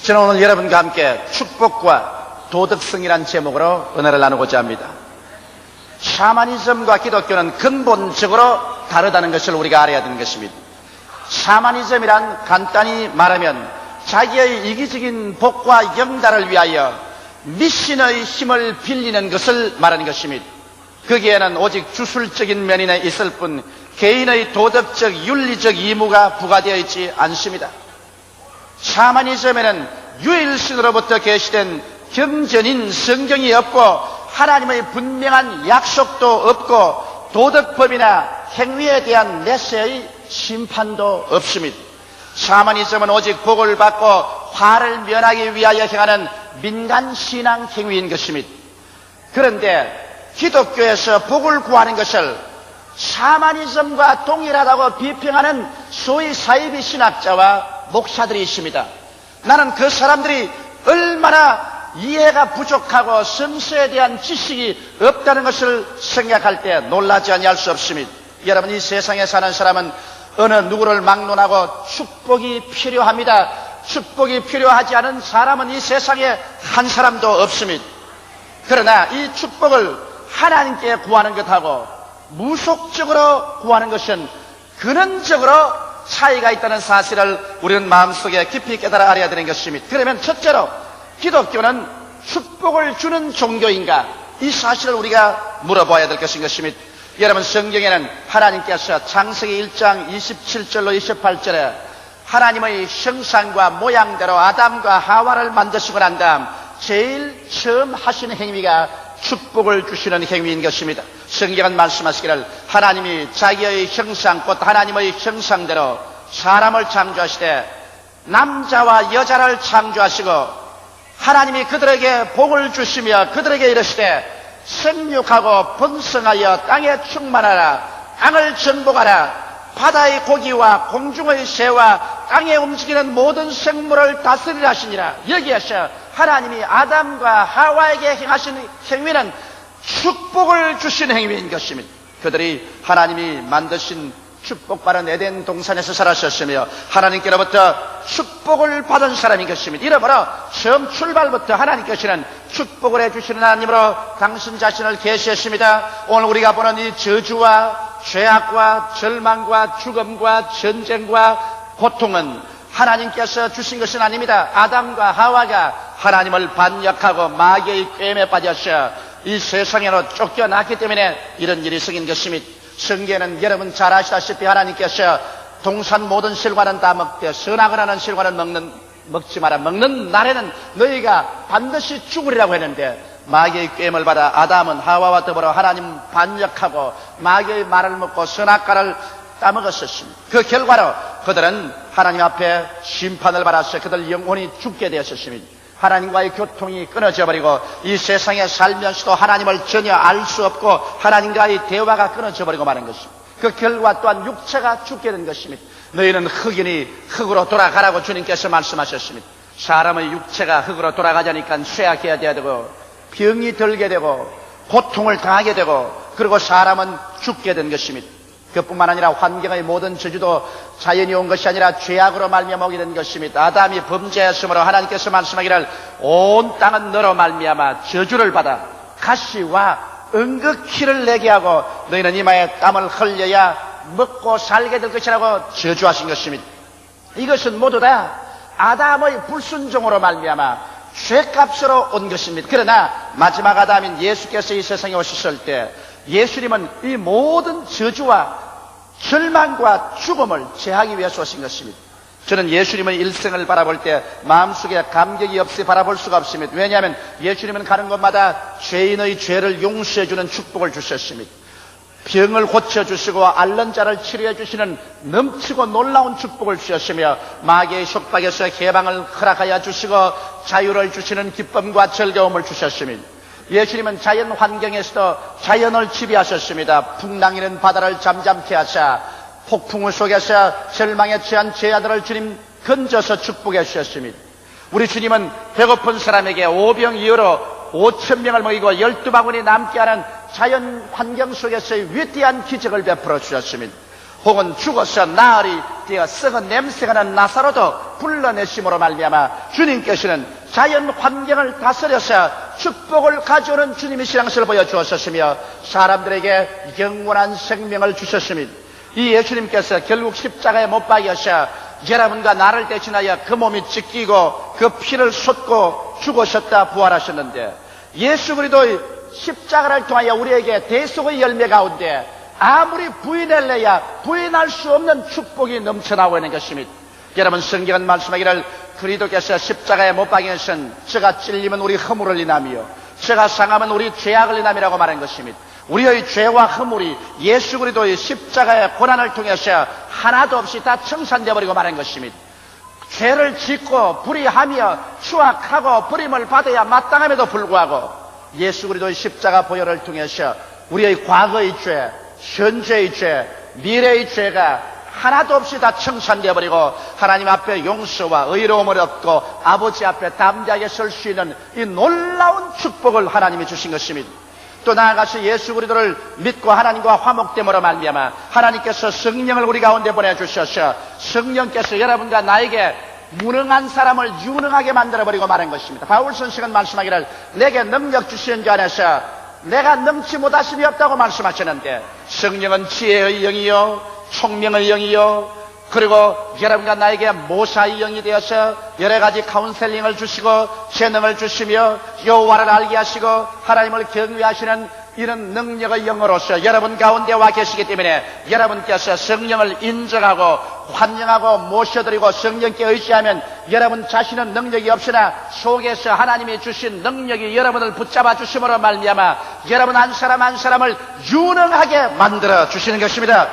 저는 오늘 여러분과 함께 축복과 도덕성이라는 제목으로 은혜를 나누고자 합니다. 샤머니즘과 기독교는 근본적으로 다르다는 것을 우리가 알아야 되는 것입니다. 샤머니즘이란 간단히 말하면 자기의 이기적인 복과 영달을 위하여 미신의 힘을 빌리는 것을 말하는 것입니다. 거기에는 오직 주술적인 면이 있을 뿐 개인의 도덕적, 윤리적 의무가 부과되어 있지 않습니다. 샤머니즘에는 유일신으로부터 계시된 경전인 성경이 없고 하나님의 분명한 약속도 없고 도덕법이나 행위에 대한 메시의 심판도 없습니다. 샤머니즘은 오직 복을 받고 화를 면하기 위하여 행하는 민간신앙 행위인 것입니다. 그런데 기독교에서 복을 구하는 것을 샤머니즘과 동일하다고 비평하는 소위 사이비 신학자와 목사들이 있습니다. 나는 그 사람들이 얼마나 이해가 부족하고 성서에 대한 지식이 없다는 것을 생각할 때 놀라지 아니할 수 없습니다. 여러분, 이 세상에 사는 사람은 어느 누구를 막론하고 축복이 필요합니다. 축복이 필요하지 않은 사람은 이 세상에 한 사람도 없습니다. 그러나 이 축복을 하나님께 구하는 것하고 무속적으로 구하는 것은 근원적으로 차이가 있다는 사실을 우리는 마음속에 깊이 깨달아 알아야 되는 것입니다. 그러면 첫째로 기독교는 축복을 주는 종교인가? 이 사실을 우리가 물어봐야 될 것인 것입니다. 여러분, 성경에는 하나님께서 창세기 1장 27절로 28절에 하나님의 형상과 모양대로 아담과 하와를 만드시고 난 다음 제일 처음 하신 행위가 축복을 주시는 행위인 것입니다. 성경은 말씀하시기를 하나님이 자기의 형상, 곧 하나님의 형상대로 사람을 창조하시되 남자와 여자를 창조하시고 하나님이 그들에게 복을 주시며 그들에게 이르시되 생육하고 번성하여 땅에 충만하라, 땅을 정복하라, 바다의 고기와 공중의 새와 땅에 움직이는 모든 생물을 다스리라 하시니라. 여기에서 하나님이 아담과 하와에게 행하신 행위는 축복을 주신 행위인 것입니다. 그들이 하나님이 만드신 축복받은 에덴 동산에서 살았었으며 하나님께로부터 축복을 받은 사람인 것입니다. 이러므로 처음 출발부터 하나님께서는 축복을 해주시는 하나님으로 당신 자신을 계시했습니다. 오늘 우리가 보는 이 저주와 죄악과 절망과 죽음과 전쟁과 고통은 하나님께서 주신 것은 아닙니다. 아담과 하와가 하나님을 반역하고 마귀의 꾀임에 빠져서 이 세상으로 쫓겨났기 때문에 이런 일이 생긴 것입니다. 성경에는 여러분 잘 아시다시피 하나님께서 동산 모든 실과는 다 먹되 선악을 하는 실과는 먹지 마라. 먹는 날에는 너희가 반드시 죽으리라고 했는데 마귀의 꾀임을 받아 아담은 하와와 더불어 하나님 반역하고 마귀의 말을 먹고 선악과를 따먹었었습니다. 그 결과로 그들은 하나님 앞에 심판을 받아서 그들 영혼이 죽게 되었습니다. 하나님과의 교통이 끊어져 버리고 이 세상에 살면서도 하나님을 전혀 알 수 없고 하나님과의 대화가 끊어져 버리고 마는 것입니다. 그 결과 또한 육체가 죽게 된 것입니다. 너희는 흙이니 흙으로 돌아가라고 주님께서 말씀하셨습니다. 사람의 육체가 흙으로 돌아가자니까 쇠약해야 되고 병이 들게 되고 고통을 당하게 되고 그리고 사람은 죽게 된 것입니다. 그뿐만 아니라 환경의 모든 저주도 자연이 온 것이 아니라 죄악으로 말미암아 오게 된 것입니다. 아담이 범죄했으므로 하나님께서 말씀하기를 온 땅은 너로 말미암아 저주를 받아 가시와 은극히를 내게 하고 너희는 이마에 땀을 흘려야 먹고 살게 될 것이라고 저주하신 것입니다. 이것은 모두 다 아담의 불순종으로 말미암아 죄값으로 온 것입니다. 그러나 마지막 아담인 예수께서 이 세상에 오셨을 때 예수님은 이 모든 저주와 절망과 죽음을 제하기 위해서 오신 것입니다. 저는 예수님의 일생을 바라볼 때 마음속에 감격이 없이 바라볼 수가 없습니다. 왜냐하면 예수님은 가는 곳마다 죄인의 죄를 용서해주는 축복을 주셨습니다. 병을 고쳐주시고 앓는 자를 치료해 주시는 넘치고 놀라운 축복을 주셨으며 마귀의 속박에서 해방을 허락하여 주시고 자유를 주시는 기쁨과 즐거움을 주셨습니다. 예수님은 자연 환경에서도 자연을 지배하셨습니다. 풍랑이는 바다를 잠잠케 하사 폭풍우 속에서 절망에 처한 죄아들을 주님 건져서 축복해 주셨습니다. 우리 주님은 배고픈 사람에게 오병이어로 5,000명을 먹이고 12바구니 남게 하는 자연 환경 속에서의 위대한 기적을 베풀어 주셨습니다. 혹은 죽어서 나흘이 납득되어 썩은 냄새가 나는 나사로도 불러내심으로 말미암아 주님께서는 자연 환경을 다스려서 축복을 가져오는 주님의 신앙심을 보여주었으며 사람들에게 영원한 생명을 주셨으니 이 예수님께서 결국 십자가에 못 박여서 여러분과 나를 대신하여 그 몸이 찢기고 그 피를 쏟고 죽으셨다 부활하셨는데 예수 그리스도의 십자가를 통하여 우리에게 대속의 열매 가운데 아무리 부인할래야 부인할 수 없는 축복이 넘쳐나오고 있는 것입니다. 여러분 성경은 말씀하기를 그리스도께서 십자가에 못 박이신 저가 찔리면 우리 허물을 인하며 저가 상하면 우리 죄악을 인함이라고 말한 것입니다. 우리의 죄와 허물이 예수 그리스도의 십자가의 고난을 통해서 하나도 없이 다 청산되어 버리고 말한 것입니다. 죄를 짓고 불의하며 추악하고 버림을 받아야 마땅함에도 불구하고 예수 그리스도의 십자가 보혈을 통해서 우리의 과거의 죄, 현재의 죄, 미래의 죄가 하나도 없이 다 청산되어 버리고 하나님 앞에 용서와 의로움을 얻고 아버지 앞에 담대하게 설 수 있는 이 놀라운 축복을 하나님이 주신 것입니다. 또 나아가서 예수 그리스도를 믿고 하나님과 화목됨으로 말미암아 하나님께서 성령을 우리 가운데 보내주셔서 성령께서 여러분과 나에게 무능한 사람을 유능하게 만들어버리고 말한 것입니다. 바울 선생은 말씀하기를 내게 능력 주시는 자 안에서 내가 능치 못하심이 없다고 말씀하셨는데 성령은 지혜의 영이요 총명의 영이요 그리고 여러분과 나에게 모사의 영이 되어서 여러 가지 카운셀링을 주시고 재능을 주시며 여호와를 알게 하시고 하나님을 경외하시는 이런 능력의 영으로서 여러분 가운데 와 계시기 때문에 여러분께서 성령을 인정하고 환영하고 모셔드리고 성령께 의지하면 여러분 자신은 능력이 없으나 속에서 하나님이 주신 능력이 여러분을 붙잡아 주심으로 말미암아 여러분 한 사람 한 사람을 유능하게 만들어 주시는 것입니다.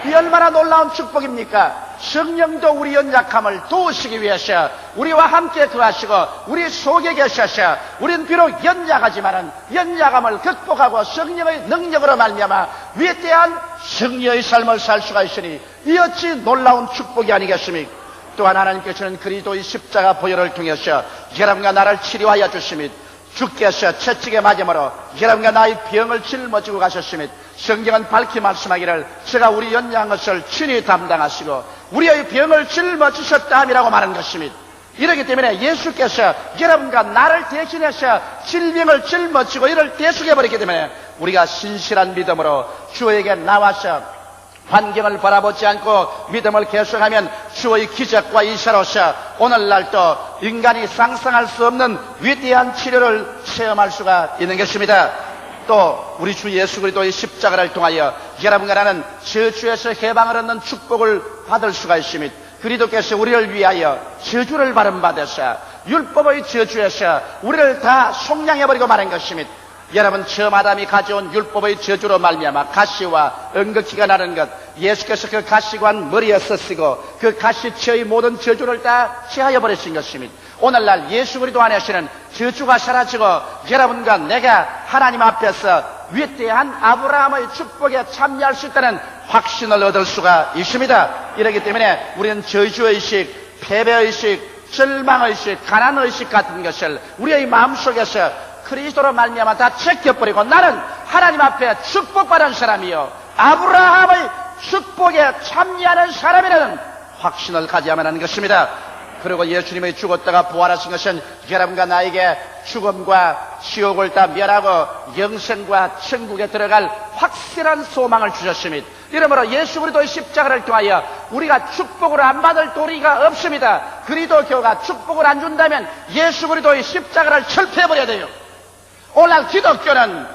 이 얼마나 놀라운 축복입니까? 성령도 우리 연약함을 도우시기 위해서 우리와 함께 거하시고 우리 속에 계셔서 우리는 비록 연약하지만은 연약함을 극복하고 성령의 능력으로 말미암아 위대한 승리의 삶을 살 수가 있으니 이 어찌 놀라운 축복이 아니겠습니까? 또한 하나님께서는 그리스도의 십자가 보혈을 통해서 여러분과 나를 치료하여 주시며 주께서 채찍에 맞음으로 여러분과 나의 병을 짊어지고 가셨으며 성경은 밝히 말씀하기를 제가 우리 연약한 것을 친히 담당하시고 우리의 병을 짊어지셨다 함이라고 말하는 것입니다. 이렇기 때문에 예수께서 여러분과 나를 대신해서 질병을 짊어지고 이를 대속해버렸기 때문에 우리가 신실한 믿음으로 주에게 나와서 환경을 바라보지 않고 믿음을 계속하면 주의 기적과 이사로서 오늘날도 인간이 상상할 수 없는 위대한 치료를 체험할 수가 있는 것입니다. 또 우리 주 예수 그리스도의 십자가를 통하여 여러분과 나는 저주에서 해방을 얻는 축복을 받을 수가 있습니다. 그리스도께서 우리를 위하여 저주를 받으셔 율법의 저주에서 우리를 다 속량해버리고 말한 것입니다. 여러분 처음 아담이 가져온 율법의 저주로 말미암아 가시와 은극기가 나는 것 예수께서 그 가시관 머리에 쓰시고 그 가시처의 모든 저주를 다 제하여 버리신 것입니다. 오늘날 예수 그리스도 안에서는 저주가 사라지고 여러분과 내가 하나님 앞에서 위대한 아브라함의 축복에 참여할 수 있다는 확신을 얻을 수가 있습니다. 이렇기 때문에 우리는 저주의식, 패배의식, 절망의식, 가난의식 같은 것을 우리의 마음속에서 그리스도로 말미암아 다 제껴버리고 나는 하나님 앞에 축복받은 사람이요 아브라함의 축복에 참여하는 사람이라는 확신을 가져야만 하는 것입니다. 그리고 예수님이 죽었다가 부활하신 것은 여러분과 나에게 죽음과 지옥을 다 멸하고 영생과 천국에 들어갈 확실한 소망을 주셨습니다. 이러므로 예수 그리스도의 십자가를 통하여 우리가 축복을 안 받을 도리가 없습니다. 그리스도 교가 축복을 안 준다면 예수 그리스도의 십자가를 철폐해버려야 돼요. 오늘날 기독교는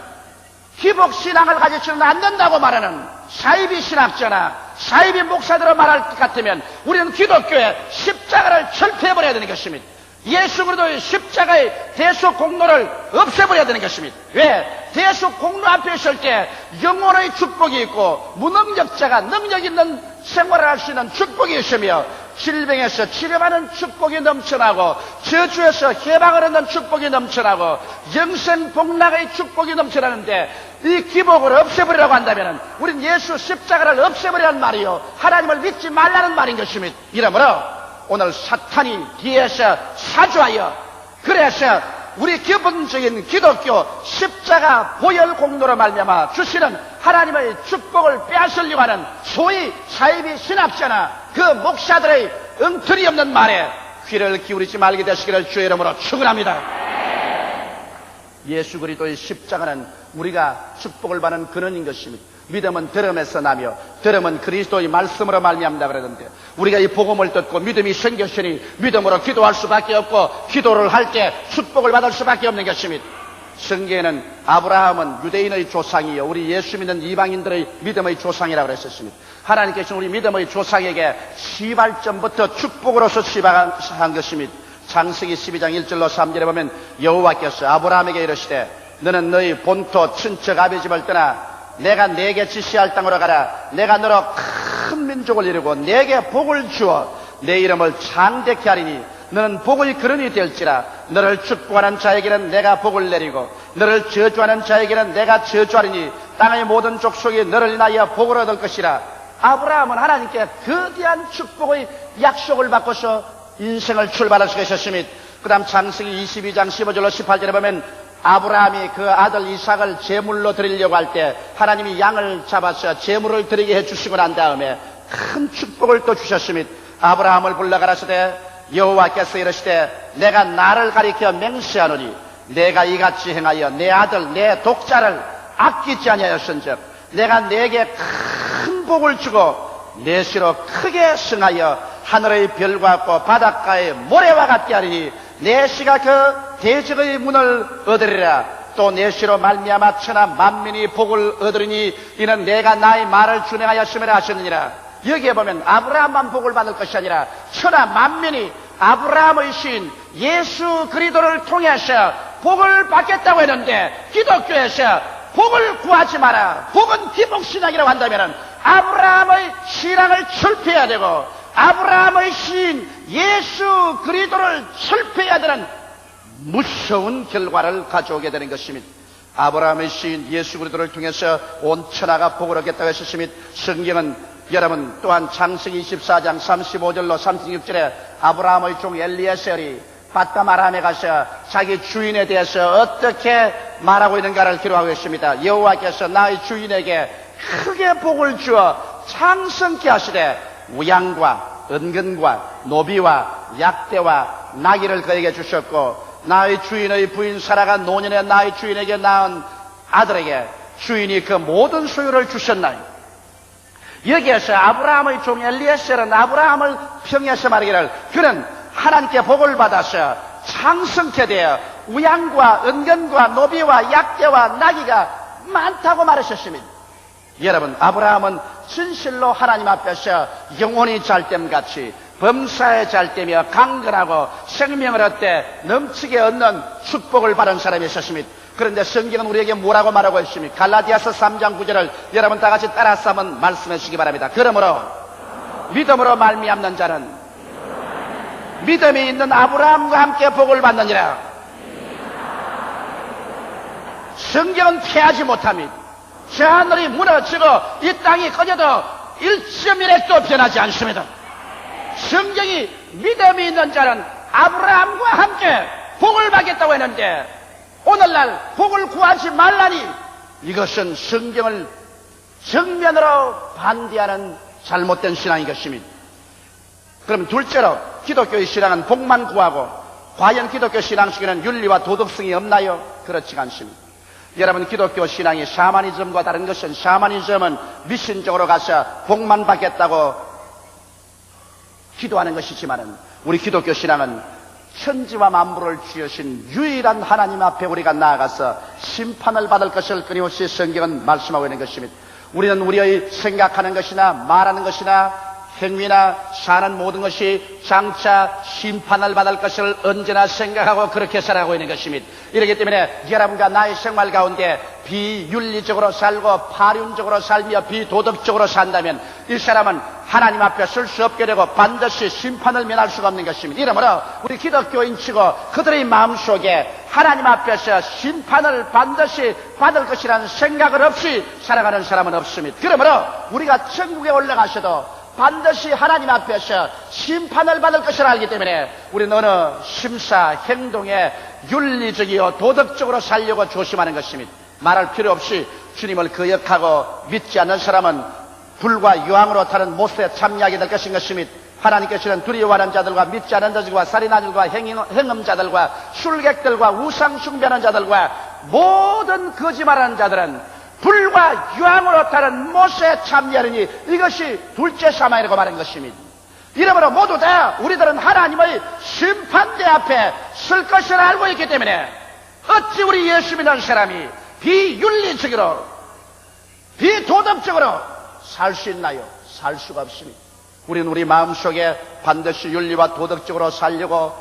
기복신앙을 가지지는 않는다고 말하는 사이비 신학자나 사이비 목사들을 말할 것 같으면 우리는 기독교의 십자가를 철폐해버려야 되는 것입니다. 예수 그리스도의 십자가의 대속 공로를 없애버려야 되는 것입니다. 왜? 대속 공로 앞에 있을 때 영혼의 축복이 있고 무능력자가 능력 있는 생활을 할 수 있는 축복이 있으며 질병에서 치료받는 축복이 넘쳐나고 저주에서 해방을 얻는 축복이 넘쳐나고 영생 복락의 축복이 넘쳐나는데 이 기복을 없애버리라고 한다면 우린 예수 십자가를 없애버리라는 말이요 하나님을 믿지 말라는 말인 것입니다. 이러므로 오늘 사탄이 뒤에서 사주하여 그래서 우리 기본적인 기독교 십자가 보혈 공로로 말미암아 주시는 하나님의 축복을 빼앗으려고 하는 소위 사이비 신학자나 그 목사들의 엉터리 없는 말에 귀를 기울이지 말게 되시기를 주의 이름으로 축원합니다. 예수 그리스도의 십자가는 우리가 축복을 받는 근원인 것입니다. 믿음은 들음에서 나며 들음은 그리스도의 말씀으로 말미암다 그러는데, 우리가 이 복음을 듣고 믿음이 생겼으니 믿음으로 기도할 수밖에 없고, 기도를 할 때 축복을 받을 수밖에 없는 것입니다. 성경에는 아브라함은 유대인의 조상이요 우리 예수 믿는 이방인들의 믿음의 조상이라고 그랬었습니다. 하나님께서는 우리 믿음의 조상에게 시발점부터 축복으로서 시작한 것입니다. 창세기 12장 1절로 3절에 보면 여호와께서 아브라함에게 이르시되 너는 너희 본토 친척 아비 집을 떠나 내가 네게 지시할 땅으로 가라. 내가 너로 큰 민족을 이루고 네게 복을 주어 내 이름을 창대케 하리니 너는 복의 근원이 될지라. 너를 축복하는 자에게는 내가 복을 내리고 너를 저주하는 자에게는 내가 저주하리니 땅의 모든 족속이 너를 인하여 복을 얻을 것이라. 아브라함은 하나님께 거대한 축복의 약속을 받고서 인생을 출발할 수가 있었습니다. 그 다음 창세기 22장 15절로 18절에 보면 아브라함이 그 아들 이삭을 제물로 드리려고 할 때 하나님이 양을 잡아서 제물을 드리게 해주시고 난 다음에 큰 축복을 또 주셨습니다. 아브라함을 불러 가라사대 여호와께서 이르시되 내가 나를 가리켜 맹세하노니 내가 이같이 행하여 내 아들 내 독자를 아끼지 아니하였은즉 내가 내게 큰 복을 주고 내 시로 크게 승하여 하늘의 별과 같고 바닷가의 모래와 같게 하리니 내 시가 그 대적의 문을 얻으리라. 또 내 시로 말미암아 천하 만민이 복을 얻으리니 이는 내가 나의 말을 준행하였음이라 하셨느니라. 여기에 보면 아브라함만 복을 받을 것이 아니라 천하 만민이 아브라함의 신 예수 그리스도를 통해서 복을 받겠다고 했는데, 기독교에서 복을 구하지 마라, 복은 기복신앙이라고 한다면 아브라함의 신앙을 철폐해야 되고 아브라함의 신 예수 그리스도를 철폐해야 되는 무서운 결과를 가져오게 되는 것입니다. 아브라함의 신 예수 그리스도를 통해서 온 천하가 복을 얻겠다고 했었습니다. 성경은 여러분 또한 창세기 24장 35절로 36절에 아브라함의 종 엘리에셀이 밧담 아람에 가서 자기 주인에 대해서 어떻게 말하고 있는가를 기록하고 있습니다. 여호와께서 나의 주인에게 크게 복을 주어昌盛케 하시되 우양과 은근과 노비와 약대와 나귀를 그에게 주셨고 나의 주인의 부인 사라가 노년에 나의 주인에게 낳은 아들에게 주인이 그 모든 소유를 주셨나니. 여기에서 아브라함의 종 엘리에셀은 아브라함을 평해서 말하기를 그는 하나님께 복을 받아서昌盛케 되어 우양과 은근과 노비와 약대와 나귀가 많다고 말하셨습니다. 여러분, 아브라함은 진실로 하나님 앞에서 영혼이 잘됨같이 범사에 잘되며 강건하고 생명을 얻되 넘치게 얻는 축복을 받은 사람이 있었습니다. 그런데 성경은 우리에게 뭐라고 말하고 있습니까? 갈라디아서 3장 9절을 여러분 다 같이 따라서 한번 말씀해 주시기 바랍니다. 그러므로 믿음으로 말미암는 자는 믿음이 있는 아브라함과 함께 복을 받느니라. 성경은 피하지 못합니다. 저 하늘이 무너지고 이 땅이 꺼져도 1.1핵도 변하지 않습니다. 성경이 믿음이 있는 자는 아브라함과 함께 복을 받겠다고 했는데 오늘날 복을 구하지 말라니, 이것은 성경을 정면으로 반대하는 잘못된 신앙인 것입니다. 그럼 둘째로 기독교의 신앙은 복만 구하고, 과연 기독교 신앙 속에는 윤리와 도덕성이 없나요? 그렇지 않습니다. 여러분, 기독교 신앙이 샤머니즘과 다른 것은, 샤머니즘은 미신적으로 가서 복만 받겠다고 기도하는 것이지만은 우리 기독교 신앙은 천지와 만물을 지으신 유일한 하나님 앞에 우리가 나아가서 심판을 받을 것을 끊임없이 성경은 말씀하고 있는 것입니다. 우리는 우리의 생각하는 것이나 말하는 것이나 행위나 사는 모든 것이 장차 심판을 받을 것을 언제나 생각하고 그렇게 살아가고 있는 것입니다. 이렇기 때문에 여러분과 나의 생활 가운데 비윤리적으로 살고 파륜적으로 살며 비도덕적으로 산다면 이 사람은 하나님 앞에 설 수 없게 되고 반드시 심판을 면할 수가 없는 것입니다. 이러므로 우리 기독교인치고 그들의 마음속에 하나님 앞에서 심판을 반드시 받을 것이라는 생각을 없이 살아가는 사람은 없습니다. 그러므로 우리가 천국에 올라가셔도 반드시 하나님 앞에서 심판을 받을 것을 알기 때문에 우리는 어느 심사, 행동에 윤리적이요 도덕적으로 살려고 조심하는 것입니다. 말할 필요 없이 주님을 거역하고 믿지 않는 사람은 불과 유황으로 타는 못에 참여하게 될 것인 및 하나님께서는 두려워하는 자들과 믿지 않는 자들과 살인자들과 행음자들과 술객들과 우상 숭배하는 자들과 모든 거짓말하는 자들은 불과 유황으로 타는 못에 참여하느니 이것이 둘째 사망이라고 말한 것입니다. 이러므로 모두 다 우리들은 하나님의 심판대 앞에 설 것을 알고 있기 때문에 어찌 우리 예수 믿는 사람이 비윤리적으로 비도덕적으로 살 수 있나요? 살 수가 없습니다. 우리는 우리 마음속에 반드시 윤리와 도덕적으로 살려고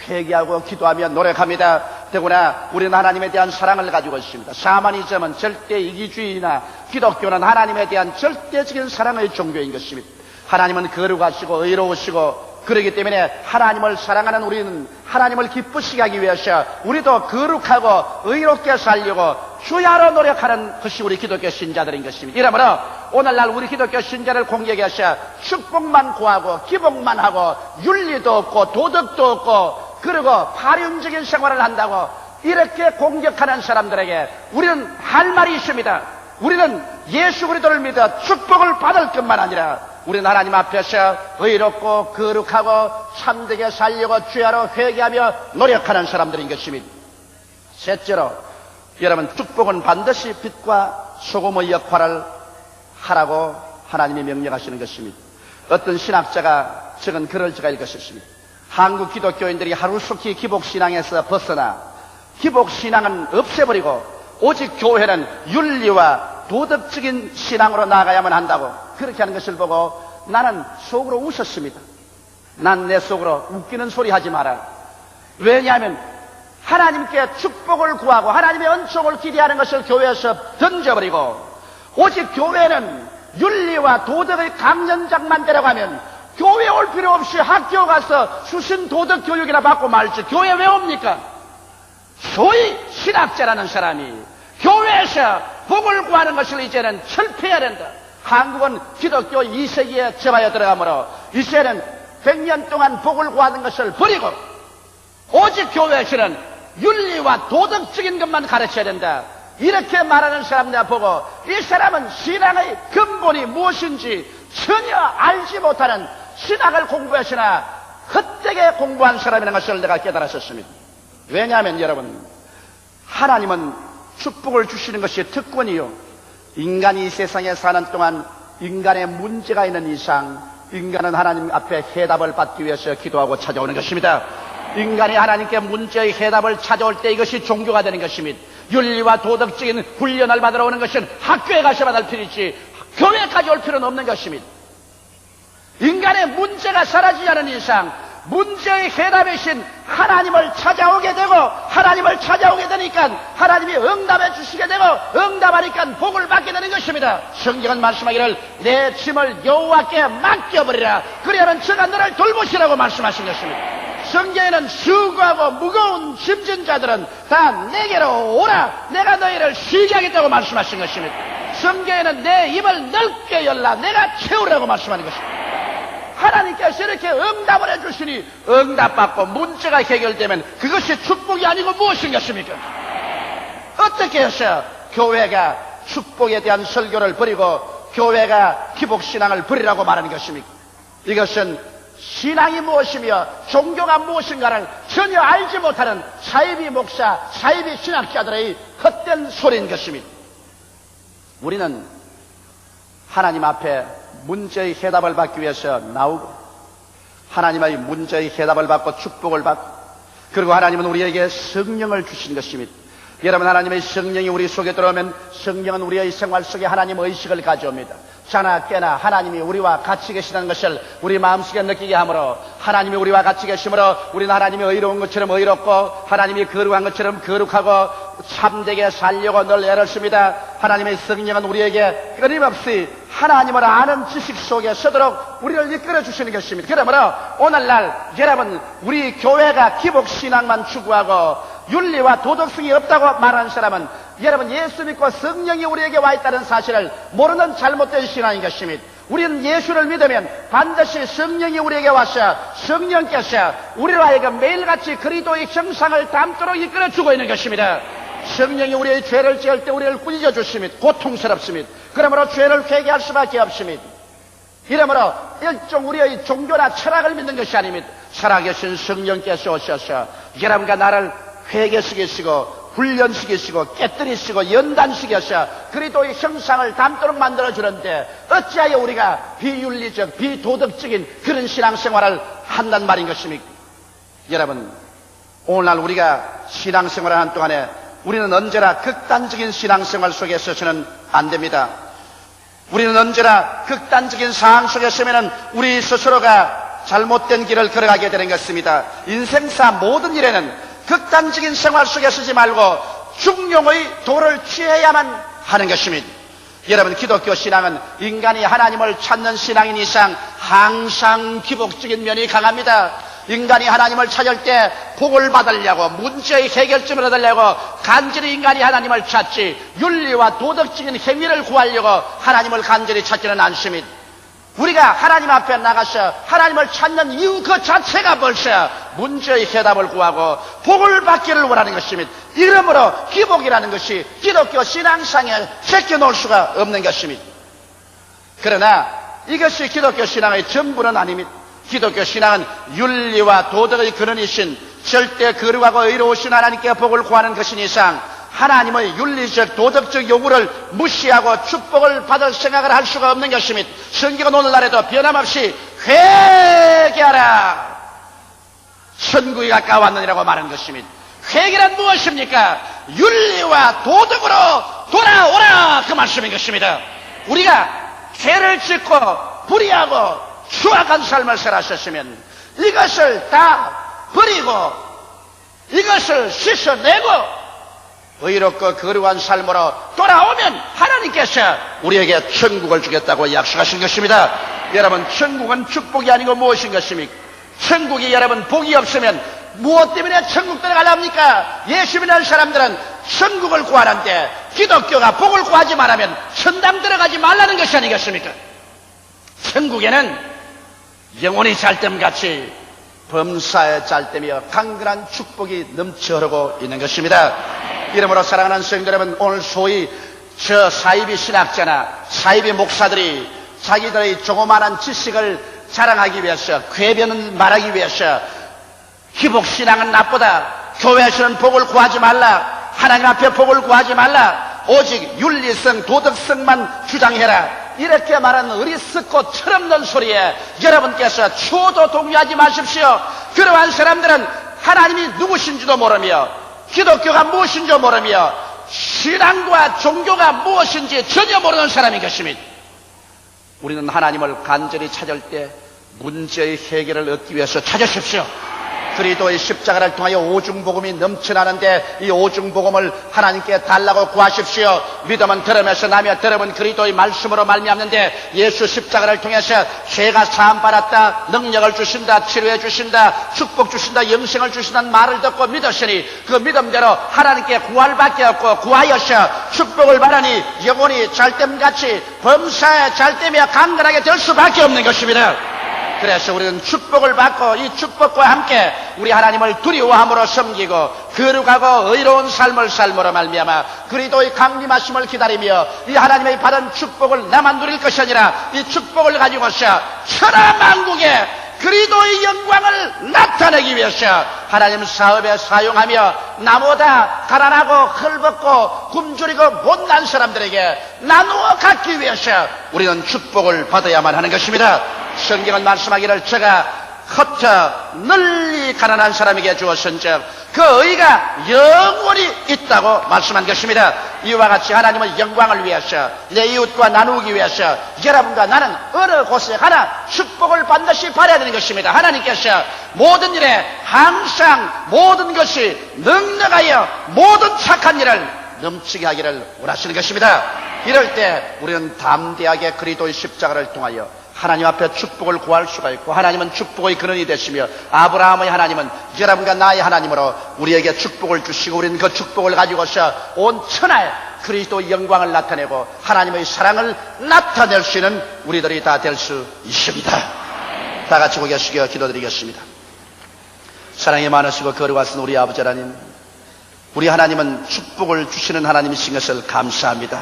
회개하고 기도하며 노력합니다. 더구나 우리는 하나님에 대한 사랑을 가지고 있습니다. 샤머니즘은 절대 이기주의나 기독교는 하나님에 대한 절대적인 사랑의 종교인 것입니다. 하나님은 거룩하시고 의로우시고 그렇기 때문에 하나님을 사랑하는 우리는 하나님을 기쁘시게 하기 위해서 우리도 거룩하고 의롭게 살려고 주야로 노력하는 것이 우리 기독교 신자들인 것입니다. 이러므로 오늘날 우리 기독교 신자를 공격해서 축복만 구하고 기복만 하고 윤리도 없고 도덕도 없고 그리고 발용적인 생활을 한다고 이렇게 공격하는 사람들에게 우리는 할 말이 있습니다. 우리는 예수 그리스도를 믿어 축복을 받을 것만 아니라 우리는 하나님 앞에서 의롭고 거룩하고 참되게 살려고 주야로 회개하며 노력하는 사람들인 것입니다. 셋째로 여러분, 축복은 반드시 빛과 소금의 역할을 하라고 하나님이 명령하시는 것입니다. 어떤 신학자가 적은 글을 제가 읽었습니다. 한국 기독교인들이 하루속히 기복신앙에서 벗어나 기복신앙은 없애버리고 오직 교회는 윤리와 도덕적인 신앙으로 나아가야만 한다고 그렇게 하는 것을 보고 나는 속으로 웃었습니다. 난 내 속으로 웃기는 소리 하지 마라. 왜냐하면 하나님께 축복을 구하고 하나님의 은총을 기대하는 것을 교회에서 던져버리고 오직 교회는 윤리와 도덕의 강연장만 데려가면 교회 올 필요 없이 학교 가서 수신 도덕 교육이나 받고 말지 교회 왜 옵니까? 소위 신학자라는 사람이 교회에서 복을 구하는 것을 이제는 철폐해야 된다. 한국은 기독교 2세기에 접하여 들어가므로 이제는 100년 동안 복을 구하는 것을 버리고 오직 교회에서는 윤리와 도덕적인 것만 가르쳐야 된다. 이렇게 말하는 사람들 보고 이 사람은 신앙의 근본이 무엇인지 전혀 알지 못하는 신학을 공부했으나 헛되게 공부한 사람이라는 것을 내가 깨달았었습니다. 왜냐하면 여러분, 하나님은 축복을 주시는 것이 특권이요, 인간이 이 세상에 사는 동안 인간의 문제가 있는 이상 인간은 하나님 앞에 해답을 받기 위해서 기도하고 찾아오는 것입니다. 인간이 하나님께 문제의 해답을 찾아올 때 이것이 종교가 되는 것입니다. 윤리와 도덕적인 훈련을 받으러 오는 것은 학교에 가셔야 할 필요이지 교회까지 올 필요는 없는 것입니다. 인간의 문제가 사라지지 않은 이상 문제의 해답이신 하나님을 찾아오게 되고 하나님을 찾아오게 되니까 하나님이 응답해 주시게 되고 응답하니까 복을 받게 되는 것입니다. 성경은 말씀하기를 내 짐을 여호와께 맡겨버리라. 그리하면 저가 너를 돌보시라고 말씀하신 것입니다. 성경에는 수고하고 무거운 짐진 자들은 다 내게로 오라. 내가 너희를 쉬게 하겠다고 말씀하신 것입니다. 성경에는 내 입을 넓게 열라. 내가 채우라고 말씀하는 것입니다. 하나님께서 이렇게 응답을 해주시니 응답받고 문제가 해결되면 그것이 축복이 아니고 무엇인 것입니까? 어떻게 해서 교회가 축복에 대한 설교를 버리고 교회가 기복신앙을 버리라고 말하는 것입니까? 이것은 신앙이 무엇이며 종교가 무엇인가를 전혀 알지 못하는 사이비 목사, 사이비 신학자들의 헛된 소리인 것입니다. 우리는 하나님 앞에 문제의 해답을 받기 위해서 나오고 하나님의 문제의 해답을 받고 축복을 받고 그리고 하나님은 우리에게 성령을 주신 것입니다. 여러분, 하나님의 성령이 우리 속에 들어오면 성령은 우리의 생활 속에 하나님의 의식을 가져옵니다. 자나 깨나 하나님이 우리와 같이 계시다는 것을 우리 마음속에 느끼게 하므로 하나님이 우리와 같이 계시므로 우리는 하나님이 의로운 것처럼 의롭고 하나님이 거룩한 것처럼 거룩하고 참되게 살려고 늘 애를 씁니다. 하나님의 성령은 우리에게 끊임없이 하나님을 아는 지식 속에 서도록 우리를 이끌어 주시는 것입니다. 그러므로 오늘날 여러분, 우리 교회가 기복신앙만 추구하고 윤리와 도덕성이 없다고 말하는 사람은 여러분, 예수 믿고 성령이 우리에게 와 있다는 사실을 모르는 잘못된 신앙인 것입니다. 우리는 예수를 믿으면 반드시 성령이 우리에게 와서 성령께서 우리로 하여금 매일같이 그리스도의 형상을 담도록 이끌어주고 있는 것입니다. 성령이 우리의 죄를 지을 때 우리를 꾸짖어 주심이 고통스럽습니다. 그러므로 죄를 회개할 수밖에 없습니다. 이러므로 일종 우리의 종교나 철학을 믿는 것이 아닙니다. 살아계신 성령께서 오셔서 여러분과 나를 회개시키시고 훈련시키시고 깨뜨리시고 연단시켜서 그리스도의 형상을 담도록 만들어주는데 어찌하여 우리가 비윤리적 비도덕적인 그런 신앙생활을 한단 말인 것입니까? 여러분, 오늘날 우리가 신앙생활을 하는 동안에 우리는 언제나 극단적인 신앙생활 속에 서서는 안 됩니다. 우리는 언제나 극단적인 상황 속에 서면은 우리 스스로가 잘못된 길을 걸어가게 되는 것입니다. 인생사 모든 일에는 극단적인 생활 속에 서지 말고 중용의 도를 취해야만 하는 것입니다. 여러분, 기독교 신앙은 인간이 하나님을 찾는 신앙인 이상 항상 기복적인 면이 강합니다. 인간이 하나님을 찾을 때 복을 받으려고 문제의 해결점을 얻으려고 간절히 인간이 하나님을 찾지 윤리와 도덕적인 행위를 구하려고 하나님을 간절히 찾지는 않습니다. 우리가 하나님 앞에 나가서 하나님을 찾는 이유 그 자체가 벌써 문제의 해답을 구하고 복을 받기를 원하는 것입니다. 이러므로 기복이라는 것이 기독교 신앙상에 제껴놓을 수가 없는 것입니다. 그러나 이것이 기독교 신앙의 전부는 아닙니다. 기독교 신앙은 윤리와 도덕의 근원이신 절대 거룩하고 의로우신 하나님께 복을 구하는 것인 이상 하나님의 윤리적 도덕적 요구를 무시하고 축복을 받을 생각을 할 수가 없는 것입니다. 성경은 오늘날에도 변함없이 회개하라, 천국이 가까웠느니라고 말하는 것입니다. 회개란 무엇입니까? 윤리와 도덕으로 돌아오라, 그 말씀인 것입니다. 우리가 죄를 짓고 불의하고 추악한 삶을 살았었으면 이것을 다 버리고 이것을 씻어내고 의롭고 거룩한 삶으로 돌아오면 하나님께서 우리에게 천국을 주겠다고 약속하신 것입니다. 여러분, 천국은 축복이 아니고 무엇인 것입니까? 천국이 여러분 복이 없으면 무엇 때문에 천국 들어가랍니까? 예수 믿는 사람들은 천국을 구하는데 기독교가 복을 구하지 말라면 천당 들어가지 말라는 것이 아니겠습니까? 천국에는 영혼이 짤댐같이 범사에 짤댐이여 강건한 축복이 넘쳐 흐르고 있는 것입니다. 이러므로 사랑하는 성도 여러분, 오늘 소위 저 사이비 신학자나 사이비 목사들이 자기들의 조그마한 지식을 자랑하기 위해서, 궤변을 말하기 위해서 기복신앙은 나쁘다, 교회에서는 복을 구하지 말라, 하나님 앞에 복을 구하지 말라, 오직 윤리성 도덕성만 주장해라, 이렇게 말하는 어리석고 철없는 소리에 여러분께서 추호도 동의하지 마십시오. 그러한 사람들은 하나님이 누구신지도 모르며 기독교가 무엇인지 모르며 신앙과 종교가 무엇인지 전혀 모르는 사람인 것입니다. 우리는 하나님을 간절히 찾을 때 문제의 해결을 얻기 위해서 찾으십시오. 그리스도의 십자가를 통하여 오중복음이 넘쳐나는데 이 오중복음을 하나님께 달라고 구하십시오. 믿음은 들음에서 나며 들음은 그리스도의 말씀으로 말미암는데 예수 십자가를 통해서 죄가 사함받았다, 능력을 주신다, 치료해 주신다, 축복 주신다, 영생을 주신다는 말을 듣고 믿었으니 그 믿음대로 하나님께 구할 밖에 없고 구하여서 축복을 받으니 영혼이 잘됨같이 범사에 잘되며 강건하게 될 수밖에 없는 것입니다. 그래서 우리는 축복을 받고 이 축복과 함께 우리 하나님을 두려워함으로 섬기고 거룩하고 의로운 삶을 삶으로 말미암아 그리스도의 강림하심을 기다리며 이 하나님의 받은 축복을 나만 누릴 것이 아니라 이 축복을 가지고서 천하만국에 그리스도의 영광을 나타내기 위해서 하나님 사업에 사용하며 나보다 가난하고 헐벗고 굶주리고 못난 사람들에게 나누어 갖기 위해서 우리는 축복을 받아야만 하는 것입니다. 성경은 말씀하기를 제가 흩어 널리 가난한 사람에게 주었은즉 그 의가 영원히 있다고 말씀한 것입니다. 이와 같이 하나님의 영광을 위해서 내 이웃과 나누기 위해서 여러분과 나는 어느 곳에 가나 축복을 반드시 받아야 되는 것입니다. 하나님께서 모든 일에 항상 모든 것이 넉넉하여 모든 착한 일을 넘치게 하기를 원하시는 것입니다. 이럴 때 우리는 담대하게 그리스도의 십자가를 통하여 하나님 앞에 축복을 구할 수가 있고 하나님은 축복의 근원이 되시며 아브라함의 하나님은 여러분과 나의 하나님으로 우리에게 축복을 주시고 우리는 그 축복을 가지고서 온 천하에 그리스도의 영광을 나타내고 하나님의 사랑을 나타낼 수 있는 우리들이 다 될 수 있습니다. 다 같이 고개 숙여 기도드리겠습니다. 사랑이 많으시고 거룩하신 우리 아버지 하나님, 우리 하나님은 축복을 주시는 하나님이신 것을 감사합니다.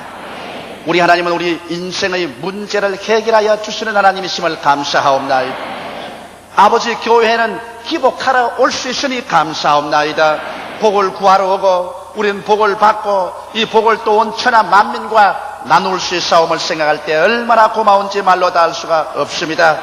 우리 하나님은 우리 인생의 문제를 해결하여 주시는 하나님이심을 감사하옵나이다. 아버지, 교회는 기복하러 올 수 있으니 감사옵나이다. 복을 구하러 오고 우리는 복을 받고 이 복을 또 온 천하 만민과 나눌 수 있사옴을 생각할 때 얼마나 고마운지 말로 다 할 수가 없습니다.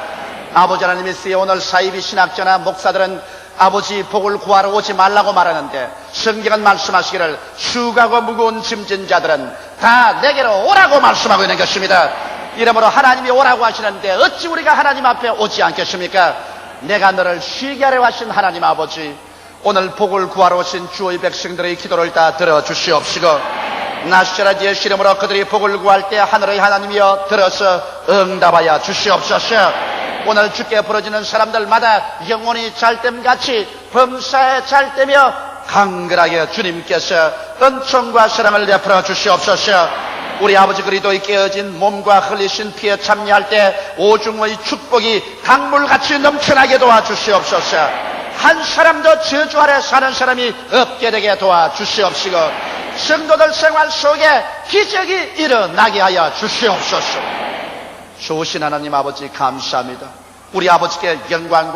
아버지 하나님이 쓰여 오늘 사이비 신학자나 목사들은 아버지 복을 구하러 오지 말라고 말하는데 성경은 말씀하시기를 수고하고 무거운 짐진 자들은 다 내게로 오라고 말씀하고 있는 것입니다. 이러므로 하나님이 오라고 하시는데 어찌 우리가 하나님 앞에 오지 않겠습니까? 내가 너를 쉬게 하려 하신 하나님 아버지, 오늘 복을 구하러 오신 주의 백성들의 기도를 다 들어주시옵시고 나시라지의 시름으로 그들이 복을 구할 때 하늘의 하나님이여 들어서 응답하여 주시옵소서. 오늘 주께 부러지는 사람들마다 영혼이 잘됨같이 범사에 잘되며 강건하게 주님께서 은총과 사랑을 베풀어 주시옵소서. 우리 아버지 그리스도의 깨어진 몸과 흘리신 피에 참여할 때 오중의 축복이 강물같이 넘쳐나게 도와주시옵소서. 한 사람도 저주 아래 사는 사람이 없게 되게 도와주시옵시고 성도들 생활 속에 기적이 일어나게 하여 주시옵소서. 좋으신 하나님 아버지 감사합니다. 우리 아버지께 영광과